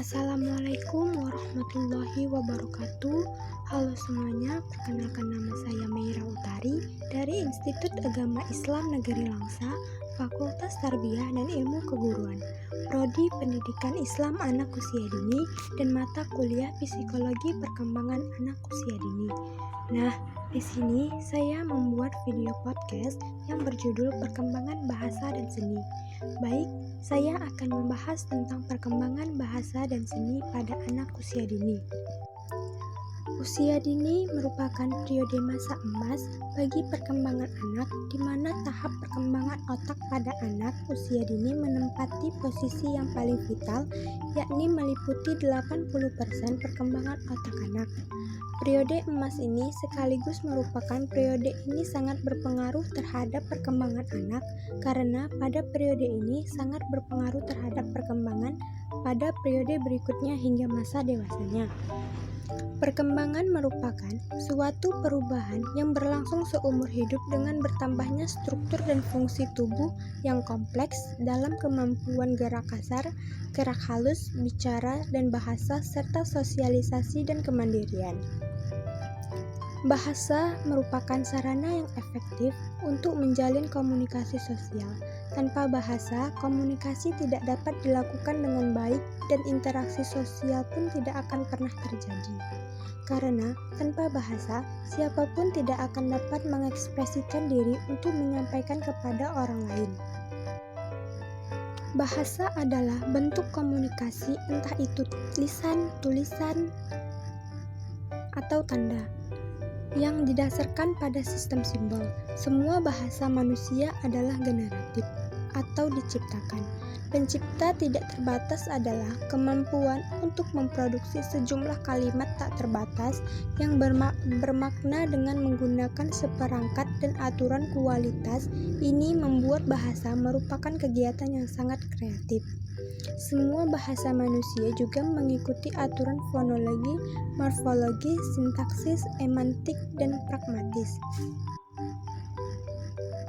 Assalamualaikum warahmatullahi wabarakatuh. Halo semuanya, perkenalkan nama saya Meira Utari dari Institut Agama Islam Negeri Langsa, Fakultas Tarbiyah dan Ilmu Keguruan, Prodi Pendidikan Islam Anak Usia Dini dan mata kuliah Psikologi Perkembangan Anak Usia Dini. Nah, di sini saya membuat video podcast yang berjudul Perkembangan Bahasa dan Seni. Baik, saya akan membahas tentang perkembangan bahasa dan seni pada anak usia dini. Usia dini merupakan periode masa emas bagi perkembangan anak, di mana tahap perkembangan otak pada anak usia dini menempati posisi yang paling vital, yakni meliputi 80% perkembangan otak anak. Periode emas ini sekaligus merupakan periode ini sangat berpengaruh terhadap perkembangan anak, karena pada periode ini sangat berpengaruh terhadap perkembangan pada periode berikutnya hingga masa dewasanya. Perkembangan merupakan suatu perubahan yang berlangsung seumur hidup dengan bertambahnya struktur dan fungsi tubuh yang kompleks dalam kemampuan gerak kasar, gerak halus, bicara, dan bahasa, serta sosialisasi dan kemandirian. Bahasa merupakan sarana yang efektif untuk menjalin komunikasi sosial. Tanpa bahasa, komunikasi tidak dapat dilakukan dengan baik dan interaksi sosial pun tidak akan pernah terjadi. Karena tanpa bahasa, siapapun tidak akan dapat mengekspresikan diri untuk menyampaikan kepada orang lain. Bahasa adalah bentuk komunikasi, entah itu lisan, tulisan, atau tanda, yang didasarkan pada sistem simbol. Semua bahasa manusia adalah generatif atau diciptakan. Pencipta tidak terbatas adalah kemampuan untuk memproduksi sejumlah kalimat tak terbatas yang bermakna dengan menggunakan seperangkat dan aturan kualitas. Ini membuat bahasa merupakan kegiatan yang sangat kreatif. Semua bahasa manusia juga mengikuti aturan fonologi, morfologi, sintaksis, emantik, dan pragmatis.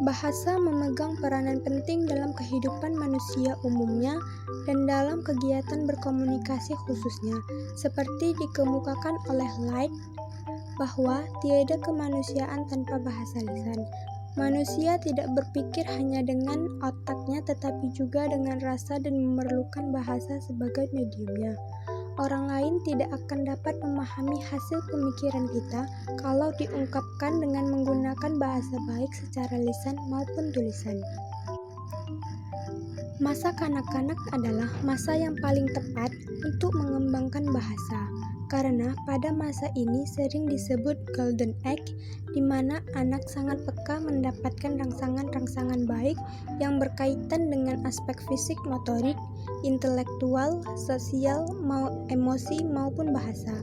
Bahasa memegang peranan penting dalam kehidupan manusia umumnya dan dalam kegiatan berkomunikasi khususnya, seperti dikemukakan oleh Light bahwa tiada kemanusiaan tanpa bahasa lisan. Manusia tidak berpikir hanya dengan otaknya tetapi juga dengan rasa dan memerlukan bahasa sebagai mediumnya. Orang lain tidak akan dapat memahami hasil pemikiran kita kalau diungkapkan dengan menggunakan bahasa baik secara lisan maupun tulisan. Masa kanak-kanak adalah masa yang paling tepat untuk mengembangkan bahasa, karena pada masa ini sering disebut golden age, di mana anak sangat peka mendapatkan rangsangan-rangsangan baik yang berkaitan dengan aspek fisik, motorik, intelektual, sosial, emosi maupun bahasa.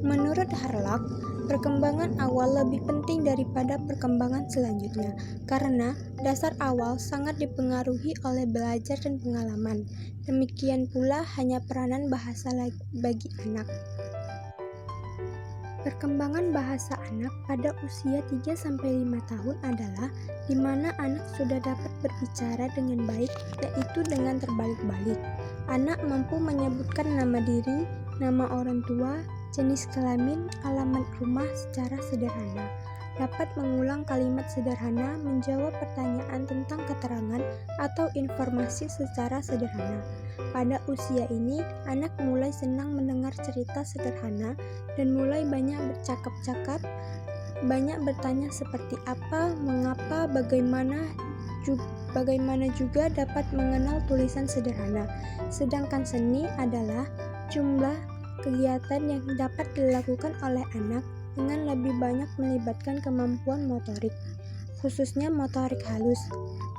Menurut Harlock, perkembangan awal lebih penting daripada perkembangan selanjutnya, karena dasar awal sangat dipengaruhi oleh belajar dan pengalaman. Demikian pula hanya peranan bahasa bagi anak. Perkembangan bahasa anak pada usia 3-5 tahun adalah di mana anak sudah dapat berbicara dengan baik, yaitu dengan terbalik-balik. Anak mampu menyebutkan nama diri, nama orang tua, jenis kelamin, alamat rumah secara sederhana. Dapat mengulang kalimat sederhana, menjawab pertanyaan tentang keterangan atau informasi secara sederhana. Pada usia ini, anak mulai senang mendengar cerita sederhana dan mulai banyak bercakap-cakap, banyak bertanya seperti apa, mengapa, bagaimana juga dapat mengenal tulisan sederhana. Sedangkan seni adalah jumlah kegiatan yang dapat dilakukan oleh anak dengan lebih banyak melibatkan kemampuan motorik, khususnya motorik halus.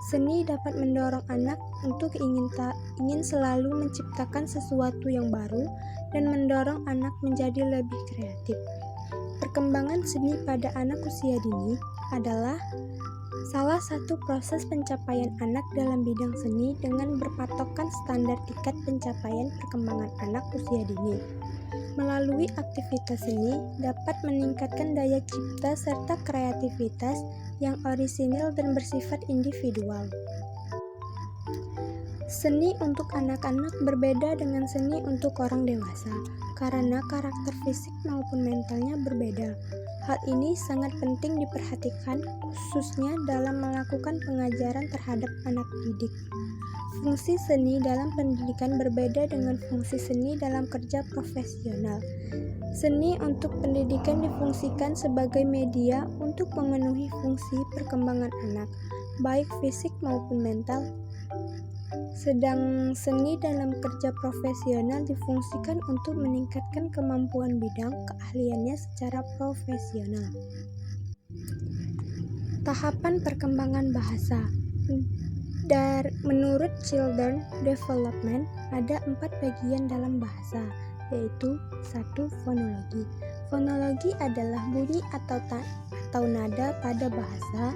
Seni dapat mendorong anak untuk ingin selalu menciptakan sesuatu yang baru dan mendorong anak menjadi lebih kreatif. Perkembangan seni pada anak usia dini adalah salah satu proses pencapaian anak dalam bidang seni dengan berpatokan standar tingkat pencapaian perkembangan anak usia dini. Melalui aktivitas seni dapat meningkatkan daya cipta serta kreativitas yang orisinil dan bersifat individual. Seni untuk anak-anak berbeda dengan seni untuk orang dewasa, karena karakter fisik maupun mentalnya berbeda. Hal ini sangat penting diperhatikan, khususnya dalam melakukan pengajaran terhadap anak didik. Fungsi seni dalam pendidikan berbeda dengan fungsi seni dalam kerja profesional. Seni untuk pendidikan difungsikan sebagai media untuk memenuhi fungsi perkembangan anak, baik fisik maupun mental. Sedang seni dalam kerja profesional difungsikan untuk meningkatkan kemampuan bidang keahliannya secara profesional. Tahapan perkembangan bahasa. Menurut Children Development, ada 4 bagian dalam bahasa, yaitu 1. Fonologi. Fonologi adalah bunyi atau nada pada bahasa.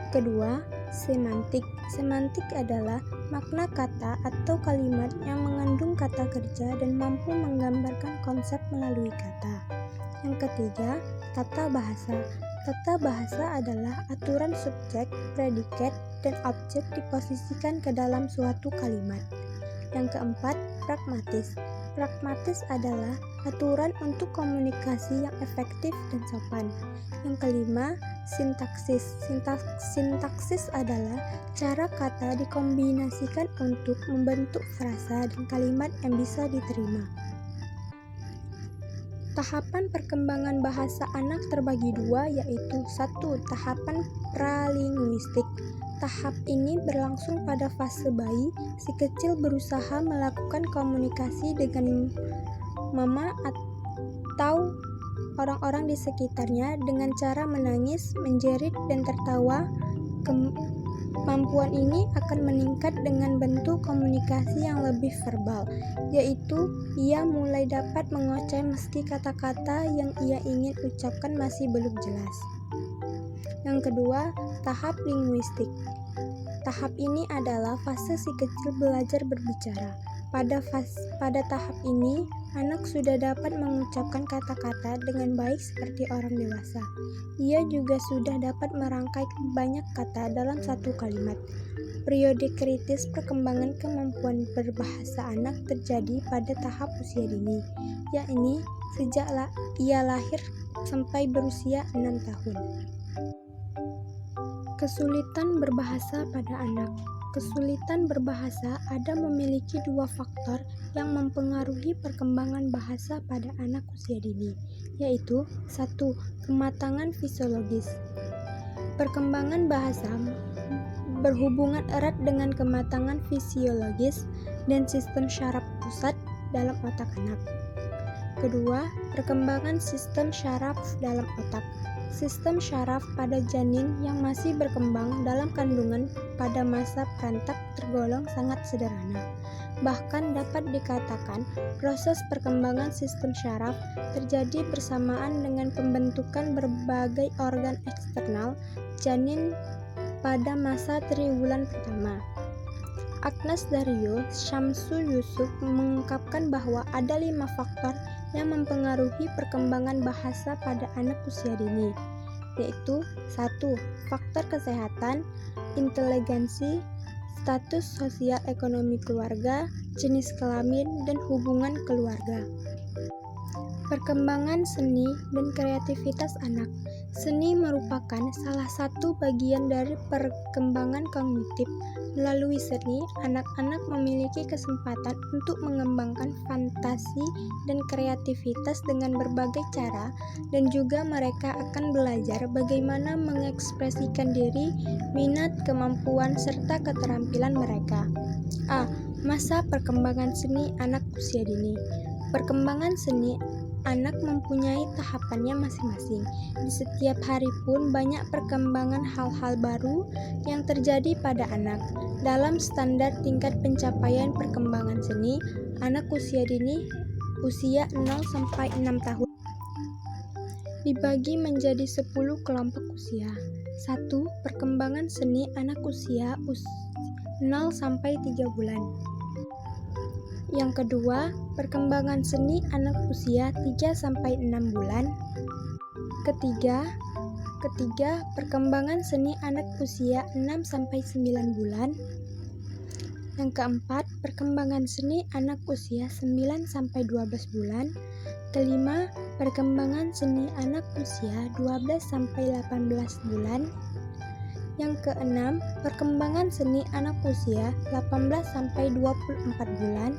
Kedua, semantik. Semantik adalah makna kata atau kalimat yang mengandung kata kerja dan mampu menggambarkan konsep melalui kata. Yang ketiga, tata bahasa. Tata bahasa adalah aturan subjek, predikat, dan objek diposisikan ke dalam suatu kalimat. Yang keempat, pragmatis. Pragmatis adalah aturan untuk komunikasi yang efektif dan sopan. Yang kelima, sintaksis. Sintaksis adalah cara kata dikombinasikan untuk membentuk frasa dan kalimat yang bisa diterima. Tahapan perkembangan bahasa anak terbagi 2, yaitu 1. Tahapan pralinguistik. Tahap ini berlangsung pada fase bayi. Si kecil berusaha melakukan komunikasi dengan mama atau orang-orang di sekitarnya dengan cara menangis, menjerit, dan tertawa. Kemampuan ini akan meningkat dengan bentuk komunikasi yang lebih verbal, yaitu ia mulai dapat mengoceh meski kata-kata yang ia ingin ucapkan masih belum jelas. Yang kedua, tahap linguistik. Tahap ini adalah fase si kecil belajar berbicara. Pada tahap ini, anak sudah dapat mengucapkan kata-kata dengan baik seperti orang dewasa. Ia juga sudah dapat merangkai banyak kata dalam satu kalimat. Periode kritis perkembangan kemampuan berbahasa anak terjadi pada tahap usia dini, yakni sejak ia lahir sampai berusia 6 tahun. Kesulitan berbahasa pada anak. Kesulitan berbahasa ada memiliki 2 faktor yang mempengaruhi perkembangan bahasa pada anak usia dini, yaitu 1. Kematangan fisiologis. Perkembangan bahasa berhubungan erat dengan kematangan fisiologis dan sistem syaraf pusat dalam otak anak. Kedua, perkembangan sistem syaraf dalam otak. Sistem syaraf pada janin yang masih berkembang dalam kandungan pada masa perantap tergolong sangat sederhana. Bahkan dapat dikatakan proses perkembangan sistem syaraf terjadi bersamaan dengan pembentukan berbagai organ eksternal janin pada masa triwulan pertama. Agnes Dario Syamsu Yusuf mengungkapkan bahwa ada 5 faktor yang mempengaruhi perkembangan bahasa pada anak usia dini, yaitu 1. Faktor kesehatan, inteligensi, status sosial ekonomi keluarga, jenis kelamin, dan hubungan keluarga. Perkembangan seni dan kreativitas anak. Seni merupakan salah satu bagian dari perkembangan kognitif. Melalui seni, anak-anak memiliki kesempatan untuk mengembangkan fantasi dan kreativitas dengan berbagai cara, dan juga mereka akan belajar bagaimana mengekspresikan diri, minat, kemampuan, serta keterampilan mereka. A. Masa perkembangan seni anak usia dini. Perkembangan seni anak mempunyai tahapannya masing-masing. Di setiap hari pun banyak perkembangan hal-hal baru yang terjadi pada anak. Dalam standar tingkat pencapaian perkembangan seni, anak usia dini usia 0-6 tahun dibagi menjadi 10 kelompok usia. 1. Perkembangan seni anak usia 0-3 bulan. Yang kedua, perkembangan seni anak usia 3-6 bulan. Ketiga, perkembangan seni anak usia 6-9 bulan. Yang keempat, perkembangan seni anak usia 9-12 bulan. Kelima, perkembangan seni anak usia 12-18 bulan. Yang keenam, perkembangan seni anak usia 18-24 bulan.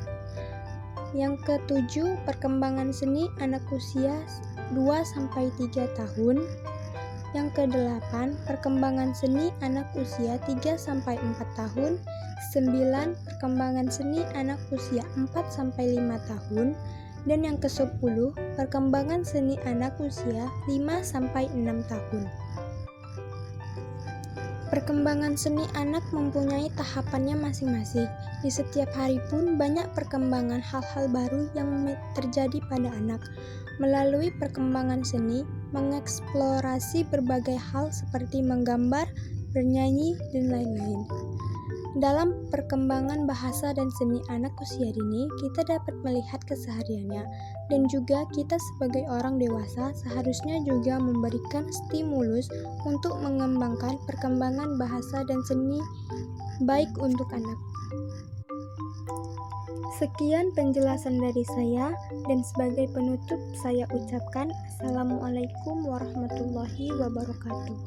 Yang ketujuh, perkembangan seni anak usia 2-3 tahun. Yang kedelapan, perkembangan seni anak usia 3-4 tahun. 9, perkembangan seni anak usia 4-5 tahun. Dan yang ke-10, perkembangan seni anak usia 5-6 tahun. Perkembangan seni anak mempunyai tahapannya masing-masing. Di setiap hari pun banyak perkembangan hal-hal baru yang terjadi pada anak. Melalui perkembangan seni, mengeksplorasi berbagai hal seperti menggambar, bernyanyi, dan lain-lain. Dalam perkembangan bahasa dan seni anak usia dini, kita dapat melihat kesehariannya, dan juga kita sebagai orang dewasa seharusnya juga memberikan stimulus untuk mengembangkan perkembangan bahasa dan seni baik untuk anak. Sekian penjelasan dari saya, dan sebagai penutup saya ucapkan Assalamualaikum warahmatullahi wabarakatuh.